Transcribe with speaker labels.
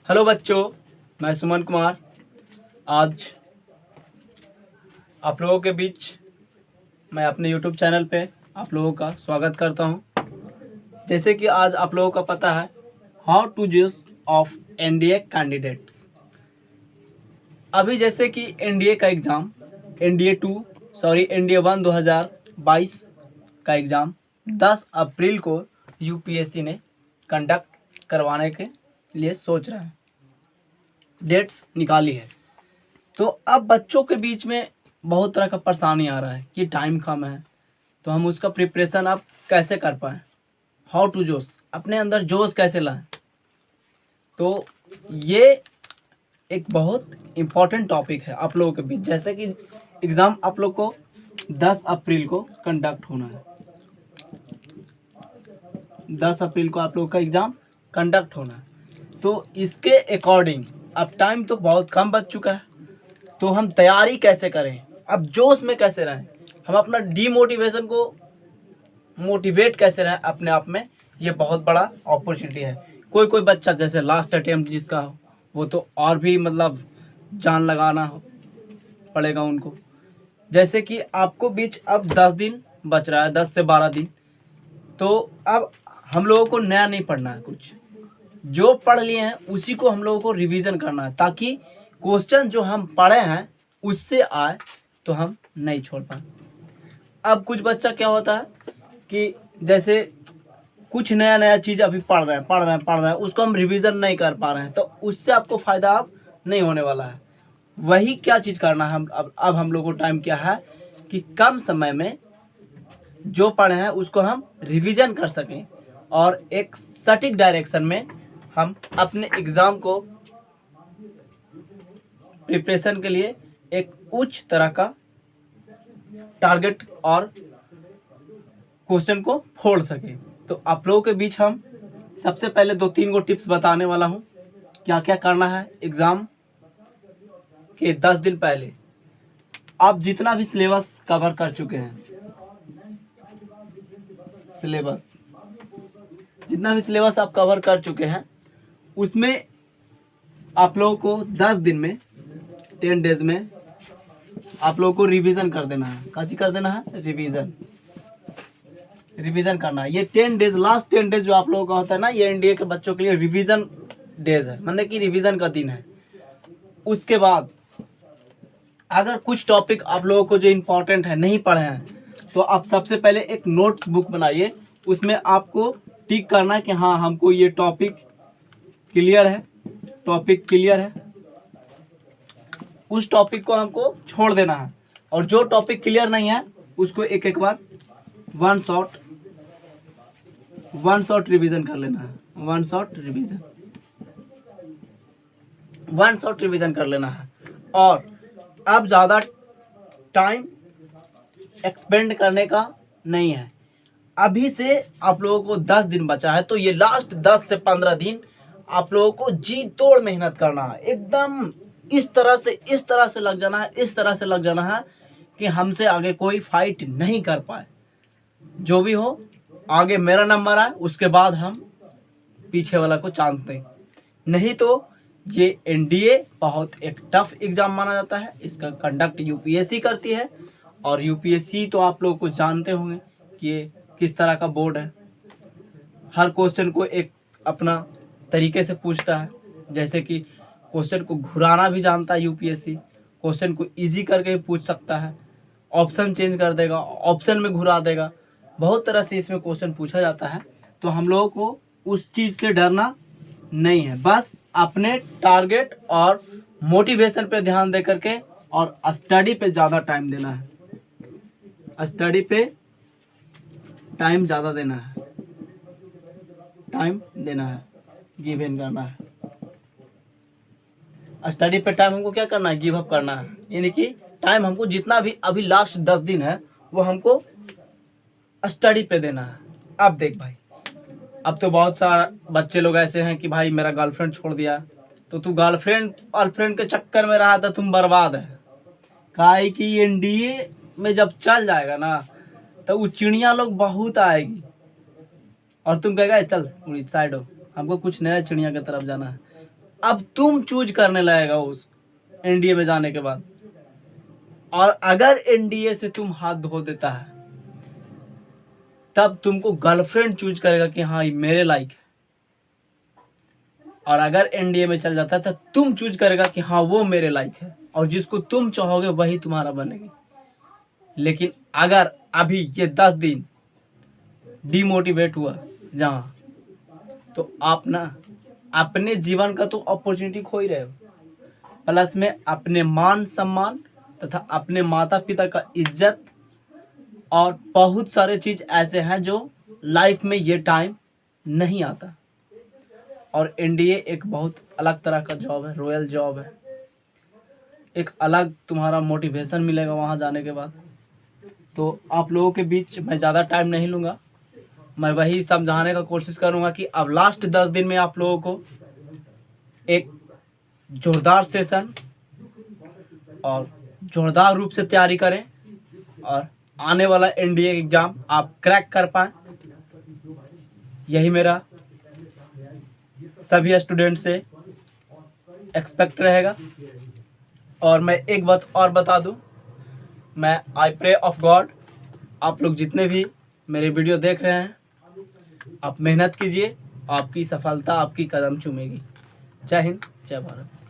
Speaker 1: Hello बच्चों, मैं सुमन कुमार आज आप लोगों के बीच मैं अपने यूट्यूब चैनल पे आप लोगों का स्वागत करता हूं। जैसे कि आज आप लोगों का पता है how to choose of NDA candidates. अभी जैसे कि एनडीए का एग्ज़ाम एनडीए 1 2022 का एग्ज़ाम 10 अप्रैल को यूपीएससी ने कंडक्ट करवाने के लिए सोच रहा है, डेट्स निकाली है। तो अब बच्चों के बीच में बहुत तरह का परेशानी आ रहा है कि टाइम कम है, तो हम उसका प्रिपरेशन अब कैसे कर पाएँ, हाउ टू जोश, अपने अंदर जोश कैसे लाएं। तो ये एक बहुत इम्पॉर्टेंट टॉपिक है आप लोगों के बीच। जैसे कि एग्ज़ाम आप लोग को 10 अप्रैल को कंडक्ट होना है, 10 अप्रैल को आप लोगों का एग्ज़ाम कंडक्ट होना है। तो इसके अकॉर्डिंग अब टाइम तो बहुत कम बच चुका है, तो हम तैयारी कैसे करें, अब जोश में कैसे रहें, हम अपना डीमोटिवेशन को मोटिवेट कैसे रहें अपने आप में, ये बहुत बड़ा अपॉर्चुनिटी है। कोई कोई बच्चा जैसे लास्ट अटेम्प्ट जिसका हो वो तो और भी जान लगाना पड़ेगा उनको। जैसे कि आपको बीच अब 10 दिन बच रहा है, 10 से 12 दिन। तो अब हम लोगों को नया नहीं पढ़ना है, कुछ जो पढ़ लिए हैं उसी को हम लोगों को रिवीजन करना है, ताकि क्वेश्चन जो हम पढ़े हैं उससे आए तो हम नहीं छोड़ पाए। अब कुछ बच्चा क्या होता है कि जैसे कुछ नया नया चीज़ अभी पढ़ रहे हैं, उसको हम रिवीजन नहीं कर पा रहे हैं, तो उससे आपको फ़ायदा अब नहीं होने वाला है। वही क्या चीज़ करना है, हम अब हम लोग को टाइम क्या है कि कम समय में जो पढ़े हैं उसको हम रिवीजन कर सकें और एक सटीक डायरेक्शन में हम अपने एग्ज़ाम को प्रिपरेशन के लिए एक उच्च तरह का टारगेट और क्वेश्चन को फोड़ सके। तो आप लोगों के बीच हम सबसे पहले 2-3 गो टिप्स बताने वाला हूँ, क्या क्या करना है एग्ज़ाम के 10 दिन पहले। आप जितना भी सिलेबस कवर कर चुके हैं, जितना भी सिलेबस आप कवर कर चुके हैं उसमें आप लोगों को 10 दिन में 10 डेज में आप लोगों को रिवीजन कर देना है। काची कर देना है? रिवीजन करना है। ये 10 डेज, लास्ट 10 डेज जो आप लोगों का होता है ना, ये एनडीए के बच्चों के लिए रिवीजन डेज है, मतलब कि रिवीजन का दिन है। उसके बाद अगर कुछ टॉपिक आप लोगों को जो इम्पोर्टेंट है नहीं पढ़े हैं, तो आप सबसे पहले एक नोट बुक बनाइए, उसमें आपको टिक करना है कि हाँ हमको ये टॉपिक क्लियर है, उस टॉपिक को हमको छोड़ देना है। और जो टॉपिक क्लियर नहीं है उसको एक एक बार वन शॉट रिवीजन कर लेना है, वन शॉट रिवीजन कर लेना है। और अब ज़्यादा टाइम एक्सपेंड करने का नहीं है, अभी से आप लोगों को 10 दिन बचा है, तो ये लास्ट 10 से 15 दिन आप लोगों को जी तोड़ मेहनत करना है, एकदम इस तरह से लग जाना है कि हमसे आगे कोई फाइट नहीं कर पाए। जो भी हो, आगे मेरा नंबर आए उसके बाद हम पीछे वाला को चांस दें। नहीं तो ये एनडीए बहुत एक टफ एग्ज़ाम माना जाता है, इसका कंडक्ट यूपीएससी करती है। और यूपीएससी तो आप लोग को जानते होंगे कि ये किस तरह का बोर्ड है, हर क्वेश्चन को एक अपना तरीके से पूछता है। जैसे कि क्वेश्चन को घुराना भी जानता है यूपीएससी, क्वेश्चन को इजी करके भी पूछ सकता है, ऑप्शन चेंज कर देगा, ऑप्शन में घुरा देगा, बहुत तरह से इसमें क्वेश्चन पूछा जाता है। तो हम लोगों को उस चीज़ से डरना नहीं है, बस अपने टारगेट और मोटिवेशन पे ध्यान दे करके और स्टडी पे ज़्यादा टाइम देना है, स्टडी पे टाइम ज़्यादा देना है, गिव इन करना है। स्टडी पे टाइम हमको क्या करना है, गिव अप करना है। यानी कि टाइम हमको जितना भी अभी लास्ट 10 दिन है वो हमको स्टडी पे देना है। अब देख भाई, अब तो बहुत सारा बच्चे लोग ऐसे हैं कि भाई मेरा गर्लफ्रेंड छोड़ दिया, तो तू गर्लफ्रेंड के चक्कर में रहा था, तुम बर्बाद है। काहे कि एनडीए में जब चल जाएगा ना, तो वो चिड़िया लोग बहुत आएगी और तुम कहेगा चल उड़ी साइड हो, हमको कुछ नया चिड़िया की तरफ जाना है। अब तुम चूज करने लगेगा उस एनडीए में जाने के बाद। और अगर एनडीए से तुम हाथ धो देता है तब तुमको गर्लफ्रेंड चूज करेगा कि हाँ ये मेरे लायक है। और अगर एनडीए में चल जाता है तब तुम चूज करेगा कि हाँ वो मेरे लायक है, और जिसको तुम चाहोगे वही तुम्हारा बनेगी। लेकिन अगर अभी ये 10 दिन डिमोटिवेट हुआ जहाँ, तो आप ना अपने जीवन का तो अपॉर्चुनिटी खो ही रहे हो, प्लस में अपने मान सम्मान तथा अपने माता पिता का इज्जत और बहुत सारे चीज़ ऐसे हैं जो लाइफ में ये टाइम नहीं आता। और एनडीए एक बहुत अलग तरह का जॉब है, रॉयल जॉब है, एक अलग तुम्हारा मोटिवेशन मिलेगा वहाँ जाने के बाद। तो आप लोगों के बीच मैं ज़्यादा टाइम नहीं लूँगा, मैं वही समझाने का कोशिश करूँगा कि अब लास्ट 10 दिन में आप लोगों को एक जोरदार सेशन और जोरदार रूप से तैयारी करें और आने वाला एनडीए एग्ज़ाम आप क्रैक कर पाएँ, यही मेरा सभी स्टूडेंट से एक्सपेक्ट रहेगा। और मैं एक बात और बता दूं, मैं आई प्रे ऑफ गॉड आप लोग जितने भी मेरे वीडियो देख रहे हैं, आप मेहनत कीजिए, आपकी सफलता आपकी कदम चूमेगी। जय हिंद, जय भारत।